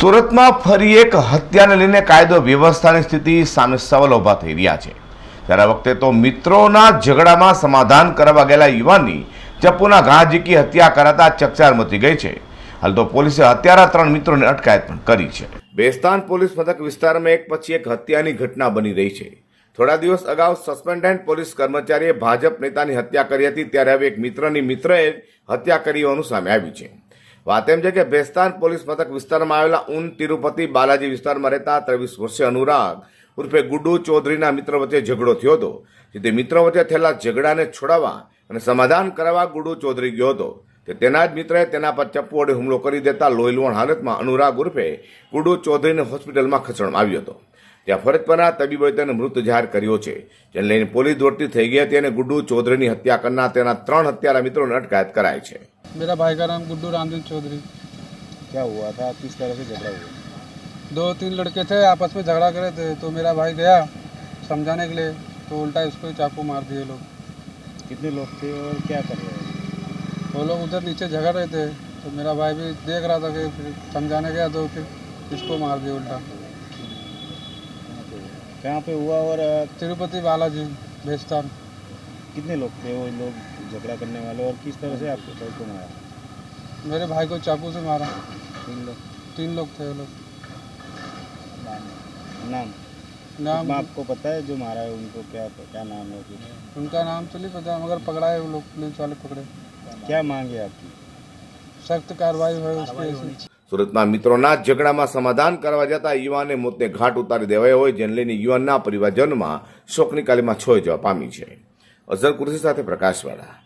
સુરતમાં ફરી એક હત્યાને લઈને કાયદો વ્યવસ્થાની સ્થિતિ સામે સવાલ ઊભા થઈ રહ્યા છે। ત્યારે આ વખતે તો મિત્રોના ઝઘડામાં સમાધાન કરવા ગયેલા યુવાનની ચપ્પુના ઘા ઝીકી હત્યા કરાતા ચકચાર મચી ગઈ છે। હાલ તો પોલીસે હત્યારા 3 મિત્રોને અટકાયત પણ કરી છે। બેસ્તાન પોલીસ મથક વિસ્તારમાં એક પછી એક હત્યાની ઘટના બની રહી છે। થોડા દિવસ અગાઉ સસ્પેન્ડેડ પોલીસ કર્મચારીએ ભાજપ નેતાની હત્યા કરી હતી, ત્યારે હવે એક મિત્રની મિત્રએ હત્યા કરી હોવાનું સામે આવ્યું છે। વાત એમ છે કે બેસ્તાન પોલીસ મથક વિસ્તારમાં આવેલા ઉન તિરુપતિ બાલાજી વિસ્તારમાં રહેતા 23 વર્ષીય અનુરાગ ઉર્ફે ગુડ્ડુ ચૌધરીના મિત્ર વચ્ચે ઝઘડો થયો હતો, જેથી મિત્રો વચ્ચે થયેલા ઝઘડાને છોડાવવા અને સમાધાન કરાવવા ગુડ્ડુ ચૌધરી ગયો હતો। તેના જ મિત્રએ તેના પર ચપ્પુ વડે હુમલો કરી દેતા લોહીલુહાણ હાલતમાં અનુરાગ ઉર્ફે ગુડ્ડુ ચૌધરીને હોસ્પિટલમાં ખસેડવામાં આવ્યો હતો। ત્યાં ફરજ પરના તબીબોએ તેને મૃત જાહેર કર્યો છે, જેને લઈને પોલીસ દોડતી થઈ ગઈ હતી અને ગુડ્ડુ ચૌધરીની હત્યા કરનાર તેના 3 હત્યારા મિત્રોને અટકાયત કરાઈ છે। मेरा भाई का नाम गुड्डू रामचंद्र चौधरी। क्या हुआ था, किस तरह से झगड़ा हुआ? 2-3 लड़के थे, आपस में झगड़ा करे थे, तो मेरा भाई गया समझाने के लिए, तो उल्टा उसको ही चाकू मार दिए लोग। कितने लोग थे और क्या कर रहे हैं? वो लोग उधर नीचे झगड़ रहे थे, तो मेरा भाई भी देख रहा था कि फिर समझाने गया तो फिर इसको मार दिया उल्टा। कहाँ पे हुआ और तिरुपति बालाजी बेस्तान। कितने लोग थे वो लोग झगड़ा करने वाले और किस तरह से आपको भाई को मारा? मेरे भाई को चाकू से मारा। 3 लोग। 3 लोग थे वो लोग। नाम नाम आपको पता है जो मारा है उनको, क्या नाम है कुछ? उनका नाम तो नहीं पता, मगर पकड़ा है वो लोग, पुलिस वाले पकड़े। क्या मांगे आपकी? सख्त कार्रवाई हो उसकी। સુરતમાં મિત્રોના ઝઘડામાં સમાધાન કરવા જતા યુવાને મોતને ઘાટ ઉતારી દેવાયો હોય, જેને લઈને યુવાનના પરિવારજનોમાં શોકની કાલીમાં છોઈ જવા પામી છે। અઝર કુરેશી સાથે પ્રકાશવાળા।